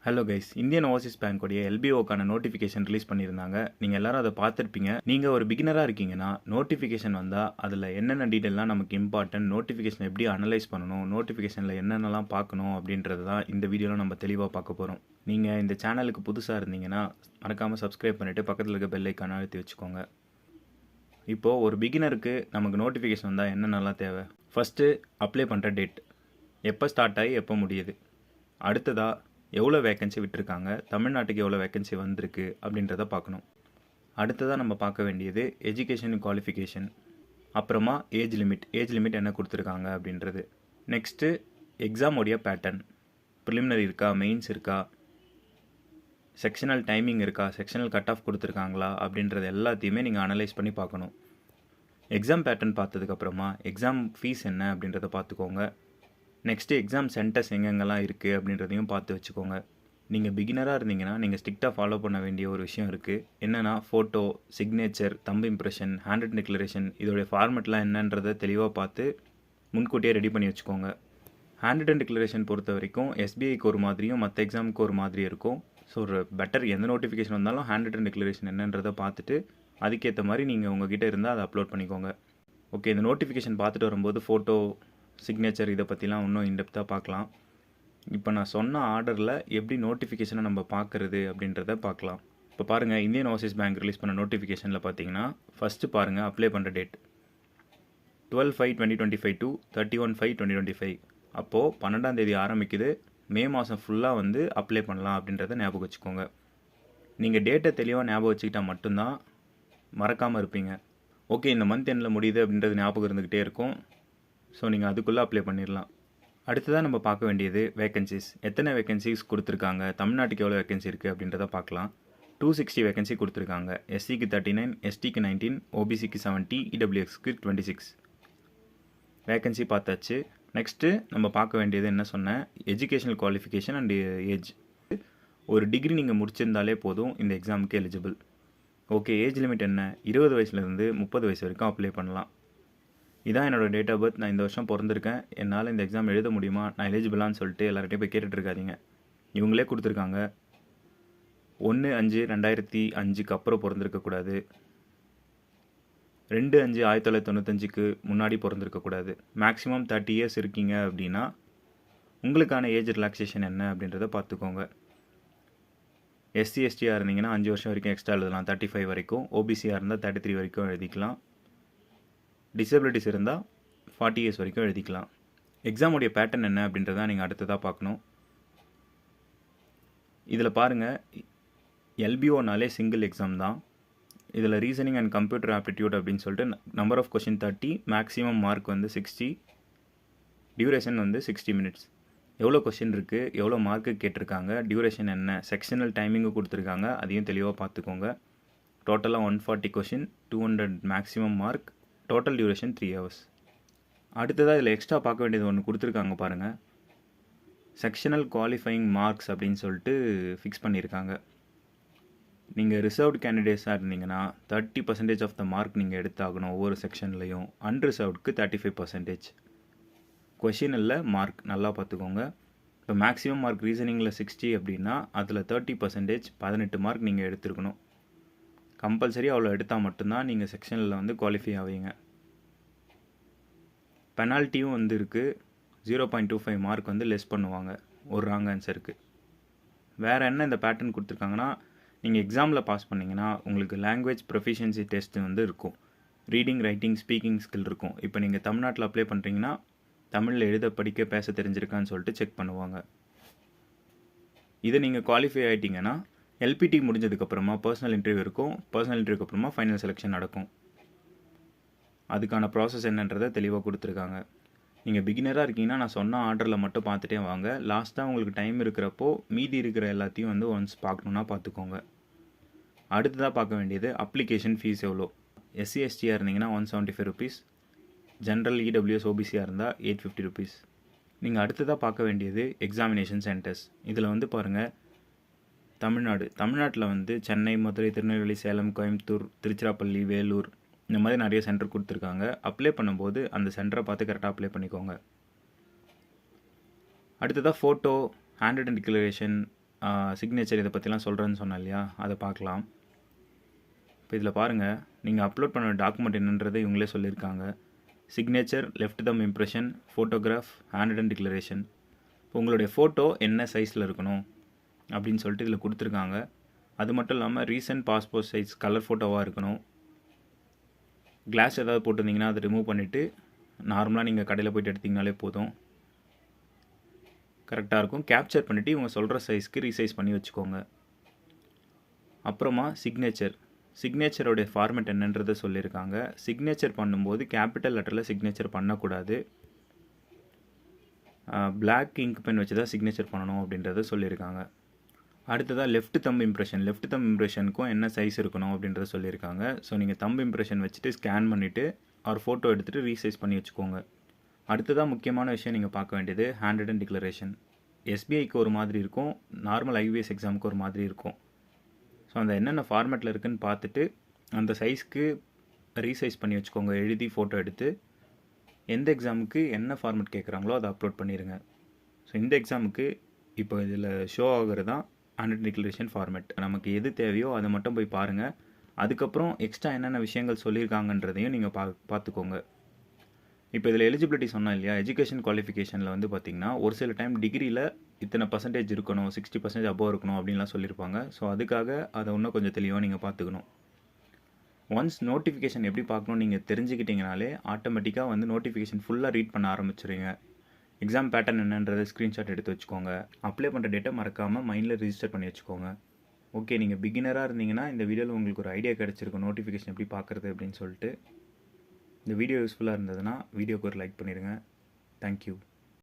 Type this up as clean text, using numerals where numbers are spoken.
Hello guys, Indian Overseas பேங்க்கோடைய எல்பிஓக்கான notification release பண்ணியிருந்தாங்க. நீங்கள் எல்லாரும் அதை பார்த்துருப்பீங்க. நீங்கள் ஒரு பிகினராக இருக்கீங்கன்னா நோட்டிஃபிகேஷன் வந்தால் அதில் என்னென்ன டீட்டெயிலாம் நமக்கு இம்பார்ட்டன்ட், நோட்டிஃபிகேஷன் எப்படி அனலைஸ் பண்ணணும், நோட்டிஃபிகேஷனில் என்னென்னலாம் பார்க்கணும் அப்படின்றது தான் இந்த வீடியோவில் நம்ம தெளிவாக பார்க்க போகிறோம். நீங்கள் இந்த சேனலுக்கு புதுசாக இருந்தீங்கன்னா மறக்காமல் சப்ஸ்கிரைப் பண்ணிவிட்டு பக்கத்தில் இருக்க பெல் ஐக்கானை அழுத்தி வச்சுக்கோங்க. இப்போது ஒரு பிகினருக்கு நமக்கு நோட்டிஃபிகேஷன் வந்தால் என்னென்னலாம் தேவை? ஃபஸ்ட்டு அப்ளை பண்ணுற டேட், எப்போ ஸ்டார்ட் ஆகி எப்போ முடியுது. அடுத்ததாக எவ்வளோ வேக்கன்சி விட்டுருக்காங்க, தமிழ்நாட்டுக்கு எவ்வளோ வேக்கன்சி வந்திருக்கு அப்படின்றத பார்க்கணும். அடுத்ததாக நம்ம பார்க்க வேண்டியது எஜுகேஷன் குவாலிஃபிகேஷன், அப்புறமா ஏஜ் லிமிட் என்ன கொடுத்துருக்காங்க அப்படின்றது. நெக்ஸ்ட்டு எக்ஸாமோடைய பேட்டர்ன், ப்ரிலிமினரி இருக்கா, மெயின்ஸ் இருக்கா, செக்ஷனல் டைமிங் இருக்கா, செக்ஷனல் கட் ஆஃப் கொடுத்துருக்காங்களா அப்படின்றது எல்லாத்தையுமே நீங்கள் அனலைஸ் பண்ணி பார்க்கணும். எக்ஸாம் பேட்டர்ன் பார்த்ததுக்கப்புறமா எக்ஸாம் ஃபீஸ் என்ன அப்படின்றத பார்த்துக்கோங்க. நெக்ஸ்ட்டு எக்ஸாம் சென்டர்ஸ் எங்கெங்கெல்லாம் இருக்குது அப்படின்றதையும் பார்த்து வச்சுக்கோங்க. நீங்கள் பிகினராக இருந்தீங்கன்னா நீங்கள் ஸ்ட்ரிக்டாக ஃபாலோ பண்ண வேண்டிய ஒரு விஷயம் இருக்குது. என்னென்னா ஃபோட்டோ, சிக்னேச்சர், தம்பு இம்ப்ரெஷன், ஹேண்ட் ரிட்டன் டிக்ளரேஷன், இதோடைய ஃபார்மெட்லாம் என்னன்றதை தெளிவாக பார்த்து முன்கூட்டியே ரெடி பண்ணி வச்சுக்கோங்க. ஹேண்ட் ரிட்டன் டிக்ளரேஷன் பொறுத்த வரைக்கும் எஸ்பிஐக்கு ஒரு மாதிரியும் மற்ற எக்ஸாமுக்கு ஒரு மாதிரி இருக்கும். ஸோ ஒரு பெட்டர் எந்த நோட்டிஃபிகேஷன் வந்தாலும் ஹேண்ட் ரிட்டன் டிக்ளரேஷன் என்னன்றதை பார்த்துட்டு அதுக்கேற்ற மாதிரி நீங்கள் உங்ககிட்ட இருந்தால் அதை அப்லோட் பண்ணிக்கோங்க. ஓகே, இந்த நோட்டிஃபிகேஷன் பார்த்துட்டு வரும்போது ஃபோட்டோ, சிக்னேச்சர் இதை பற்றிலாம் இன்னும் இன்டெப்த்தாக பார்க்கலாம். இப்போ நான் சொன்ன ஆர்டரில் எப்படி நோட்டிஃபிகேஷனை நம்ம பார்க்குறது அப்படின்றத பார்க்கலாம். இப்போ பாருங்கள், இந்தியன் ஓவர்சீஸ் பேங்க் ரிலீஸ் பண்ண நோட்டிஃபிகேஷனில் பார்த்தீங்கன்னா ஃபஸ்ட்டு பாருங்கள் அப்ளை பண்ணுற டேட் 12/5/2025 to 31/5/2025. அப்போது 12ஆம் தேதி ஆரம்பிக்குது. மே மாதம் ஃபுல்லாக வந்து அப்ளை பண்ணலாம் அப்படின்றத ஞாபகம் வச்சுக்கோங்க. நீங்கள் டேட்டை தெளிவாக ஞாபகம் வச்சுக்கிட்டால் மட்டும்தான் மறக்காமல் இருப்பீங்க. ஓகே, இந்த மந்த் எண்டில் முடியுது அப்படின்றது ஞாபகம் இருந்துக்கிட்டே இருக்கும். ஸோ நீங்கள் அதுக்குள்ளே அப்ளை பண்ணிடலாம். அடுத்ததாக நம்ம பார்க்க வேண்டியது வேக்கன்சிஸ். எத்தனை வேக்கன்சிஸ் கொடுத்துருக்காங்க, தமிழ்நாட்டுக்கு எவ்வளோ வேக்கன்சி இருக்குது அப்படின்றத பார்க்கலாம். 260 வேக்கன்சி கொடுத்துருக்காங்க. எஸ்சிக்கு 39, எஸ்டிக்கு 19, ஓபிசிக்கு 70, இடபிள்யூஎக்ஸ்க்கு 26 வேக்கன்சி பார்த்தாச்சு. நெக்ஸ்ட்டு நம்ம பார்க்க வேண்டியது என்ன சொன்னேன், எஜுகேஷனல் குவாலிஃபிகேஷன் அண்ட் ஏஜ். ஒரு டிகிரி நீங்கள் முடிச்சிருந்தாலே போதும் இந்த எக்ஸாமுக்கு எலிஜிபிள். ஓகே, ஏஜ் லிமிட் என்ன, 20 வயசுலேருந்து 30 வயசு வரைக்கும் அப்ளை பண்ணலாம். இதான் என்னோடய டேட் ஆஃப் பர்த். நான் இந்த வருஷம் பிறந்திருக்கேன், என்னால் இந்த எக்ஸாம் எழுத முடியுமா, நான் எலிஜிபிளான்னு சொல்லிட்டு எல்லார்ட்டையும் போய் கேட்டுட்ருக்காதீங்க. இவங்களே கொடுத்துருக்காங்க. 1/5/2005க்கு அப்புறம் பிறந்திருக்கக்கூடாது, 2/5/1995க்கு முன்னாடி பிறந்திருக்கக்கூடாது. மேக்ஸிமம் 30 இயர்ஸ் இருக்கீங்க அப்படின்னா உங்களுக்கான ஏஜ் ரிலாக்ஸேஷன் என்ன அப்படின்றத பார்த்துக்கோங்க. எஸ்சி எஸ்டியாக இருந்தீங்கன்னா 5 வருஷம் வரைக்கும் எக்ஸ்ட்ரா எழுதலாம், 35 வரைக்கும். ஓபிசியாக இருந்தால் 33 வரைக்கும் எழுதிக்கலாம். டிசபிலிட்டிஸ் இருந்தால் 40 இயர்ஸ் வரைக்கும் எழுதிக்கலாம். எக்ஸாமுடைய பேட்டர்ன் என்ன அப்படின்றத நீங்கள் அடுத்ததாக பார்க்கணும். இதில் பாருங்கள், எல்பிஓனாலே சிங்கிள் எக்ஸாம் தான். இதில் ரீசனிங் அண்ட் கம்ப்யூட்டர் ஆப்டிடியூட் அப்படின்னு சொல்லிட்டு number of question 30, maximum mark வந்து 60, டியூரேஷன் வந்து 60 மினிட்ஸ். எவ்வளோ கொஷின் இருக்குது, எவ்வளோ மார்க்கு கேட்டிருக்காங்க, டியூரேஷன் என்ன, செக்ஷனல் டைமிங்கு கொடுத்துருக்காங்க, அதையும் தெளிவாக பார்த்துக்கோங்க. டோட்டலாக 140 question, 200 maximum mark, total duration 3 hours. அடுத்ததாக இதில் எக்ஸ்ட்ரா பார்க்க வேண்டியது ஒன்று கொடுத்துருக்காங்க பாருங்கள், செக்ஷனல் குவாலிஃபையிங் மார்க்ஸ் அப்படின்னு சொல்லிட்டு ஃபிக்ஸ் பண்ணியிருக்காங்க. நீங்கள் ரிசர்வ்டு கேண்டிடேட்ஸாக இருந்தீங்கன்னா 30% ஆஃப் த மார்க் நீங்கள் எடுத்தாகணும் ஒவ்வொரு செக்ஷன்லையும். அன்ரிசர்வ்டுக்கு 35%. கொஷின் இல்லை, மார்க் நல்லா பார்த்துக்கோங்க. இப்போ மேக்ஸிமம் மார்க் ரீசனிங்கில் 60 அப்படின்னா அதில் 30%, 18 மார்க் நீங்கள் எடுத்துருக்கணும். கம்பல்சரி அவ்வளோ எடுத்தால் மட்டும்தான் நீங்கள் செக்ஷனில் வந்து குவாலிஃபை ஆவீங்க. பெனால்ட்டியும் வந்து இருக்குது, 0.25 மார்க் வந்து லெஸ் பண்ணுவாங்க ஒரு ராங் ஆன்சருக்கு. வேறு என்ன இந்த பேட்டர்ன் கொடுத்துருக்காங்கன்னா, நீங்கள் எக்ஸாமில் பாஸ் பண்ணிங்கன்னா உங்களுக்கு லாங்குவேஜ் ப்ரொஃபிஷியன்சி டெஸ்ட்டு வந்து இருக்கும். ரீடிங், ரைட்டிங், ஸ்பீக்கிங் ஸ்கில் இருக்கும். இப்போ நீங்கள் தமிழ்நாட்டில் அப்ளை பண்ணுறீங்கன்னா தமிழில் எழுத, படிக்க, பேச தெரிஞ்சிருக்கான்னு சொல்லிட்டு செக் பண்ணுவாங்க. இதை நீங்கள் குவாலிஃபை ஆகிட்டிங்கன்னா எல்பிடி முடிஞ்சதுக்கப்புறமா பர்சனல் இன்டர்வியூ இருக்கும். பர்சனல் இன்டர்வியூக்கு அப்புறமா ஃபைனல் செலெக்ஷன் நடக்கும். அதுக்கான ப்ராசஸ் என்னன்றதை தெளிவாக கொடுத்துருக்காங்க. நீங்கள் பிகினராக இருக்கீங்கன்னா நான் சொன்ன ஆர்டரில் மட்டும் பார்த்துட்டே வாங்க. லாஸ்ட்டாக உங்களுக்கு டைம் இருக்கிறப்போ மீதி இருக்கிற எல்லாத்தையும் வந்து ஒன்ஸ் பார்க்கணுன்னா பார்த்துக்கோங்க. அடுத்ததாக பார்க்க வேண்டியது அப்ளிகேஷன் ஃபீஸ் எவ்வளோ. எஸ்சி எஸ்டியாக இருந்தீங்கன்னா 175 rupees, ஜென்ரல் இடபிள்யூஎஸ் ஓபிசியாக இருந்தால் 850 rupees. நீங்கள் அடுத்ததாக பார்க்க வேண்டியது எக்ஸாமினேஷன் சென்டர்ஸ். இதில் வந்து பாருங்கள், தமிழ்நாட்டில் வந்து சென்னை, மதுரை, திருநெல்வேலி, சேலம், கோயம்புத்தூர், திருச்சிராப்பள்ளி, வேலூர், இந்த மாதிரி நிறைய சென்டர் கொடுத்துருக்காங்க. அப்ளை பண்ணும்போது அந்த சென்டரை பார்த்து கரெக்டாக அப்ளை பண்ணிக்கோங்க. அடுத்ததாக photo, hand return declaration, signature இதை பற்றிலாம் சொல்கிறேன்னு சொன்னேன் இல்லையா, அதை பார்க்கலாம். இப்போ இதில் பாருங்கள், நீங்கள் அப்லோட் பண்ண டாக்குமெண்ட் என்னன்றதை இவங்களே சொல்லியிருக்காங்க. சிக்னேச்சர், லெஃப்ட் தம் impression, photograph, hand return declaration. இப்போ உங்களுடைய ஃபோட்டோ என்ன சைஸில் இருக்கணும் அப்படின்னு சொல்லிட்டு இதில் கொடுத்துருக்காங்க. அது மட்டும் இல்லாமல் ரீசன்ட் பாஸ்போர்ட் சைஸ் கலர் ஃபோட்டோவாக இருக்கணும். கிளாஸ் ஏதாவது போட்டிருந்தீங்கன்னா அதை ரிமூவ் பண்ணிவிட்டு நார்மலாக நீங்கள் கடையில் போய்ட்டு எடுத்திங்கனாலே போதும், கரெக்டாக இருக்கும். கேப்சர் பண்ணிவிட்டு இவங்க சொல்கிற சைஸ்க்கு ரீசைஸ் பண்ணி வச்சுக்கோங்க. அப்புறமா சிக்னேச்சரோடைய ஃபார்மேட் என்னன்றதை சொல்லியிருக்காங்க. சிக்னேச்சர் பண்ணும்போது கேபிட்டல் லெட்டரில் சிக்னேச்சர் பண்ணக்கூடாது. பிளாக் இங்க் பென் வச்சு தான் சிக்னேச்சர் பண்ணணும் அப்படின்றத சொல்லியிருக்காங்க. அடுத்ததாக லெஃப்ட் தம் இம்ப்ரெஷனுக்கும் என்ன சைஸ் இருக்கணும் அப்படின்றத சொல்லியிருக்காங்க. ஸோ நீங்கள் தம் இம்ப்ரெஷன் வச்சுட்டு ஸ்கேன் பண்ணிவிட்டு ஒரு ஃபோட்டோ எடுத்துகிட்டு ரீசைஸ் பண்ணி வச்சுக்கோங்க. அடுத்ததாக முக்கியமான விஷயம் நீங்கள் பார்க்க வேண்டியது ஹேண்ட் ரிட்டன் டிக்ளரேஷன். எஸ்பிஐக்கு ஒரு மாதிரி இருக்கும், நார்மல் ஐவிஎஸ் எக்ஸாமுக்கு ஒரு மாதிரி இருக்கும். ஸோ அந்த என்னென்ன ஃபார்மேட்டில் இருக்குதுன்னு பார்த்துட்டு அந்த சைஸ்க்கு ரீசைஸ் பண்ணி வச்சுக்கோங்க. எழுதி ஃபோட்டோ எடுத்து எந்த எக்ஸாமுக்கு என்ன ஃபார்மேட் கேட்குறாங்களோ அதை அப்லோட் பண்ணிடுங்க. ஸோ இந்த எக்ஸாமுக்கு இப்போ இதில் ஷோ ஆகிறது தான் ஹேண்ட் ரிட்டன் டிக்ளரேஷன் ஃபார்மேட். நமக்கு எது தேவையோ அதை மட்டும் போய் பாருங்கள். அதுக்கப்புறம் எக்ஸ்ட்ரா என்னென்ன விஷயங்கள் சொல்லியிருக்காங்கன்றதையும் நீங்கள் பார்த்துக்கோங்க. இப்போ இதில் எலிஜிபிலிட்டி சொன்னோம் இல்லையா, எஜுகேஷன் குவாலிஃபிகேஷனில் வந்து பார்த்திங்கன்னா ஒரு சில டைம் டிகிரியில் இத்தனை பர்சன்டேஜ் இருக்கணும், 60% அபோவ் இருக்கணும் அப்படின்லாம் சொல்லியிருப்பாங்க. ஸோ அதுக்காக அதை இன்னும் கொஞ்சம் தெளிவாக நீங்கள் பார்த்துக்கணும். ஒன்ஸ் நோட்டிஃபிகேஷன் எப்படி பார்க்கணும்னு நீங்கள் தெரிஞ்சுக்கிட்டிங்கனாலே ஆட்டோமேட்டிக்காக வந்து நோட்டிஃபிகேஷன் ஃபுல்லாக ரீட் பண்ண ஆரம்பிச்சிருங்க. எக்ஸாம் பேட்டர்ன் என்னன்றதை ஸ்க்ரீன்ஷாட் எடுத்து வச்சுக்கோங்க. அப்ளை பண்ணுற டேட்டை மறக்காமல் மைண்டில் ரிஜிஸ்டர் பண்ணி வச்சுக்கோங்க. ஓகே, நீங்கள் பிகினராக இருந்தீங்கன்னா இந்த வீடியோவில் உங்களுக்கு ஒரு ஐடியா கிடச்சிருக்கும் நோட்டிஃபிகேஷன் எப்படி பார்க்குறது அப்படின்னு சொல்லிட்டு. இந்த வீடியோ யூஸ்ஃபுல்லாக இருந்ததுன்னா வீடியோக்கு ஒரு லைக் பண்ணிடுங்க. தேங்க்யூ.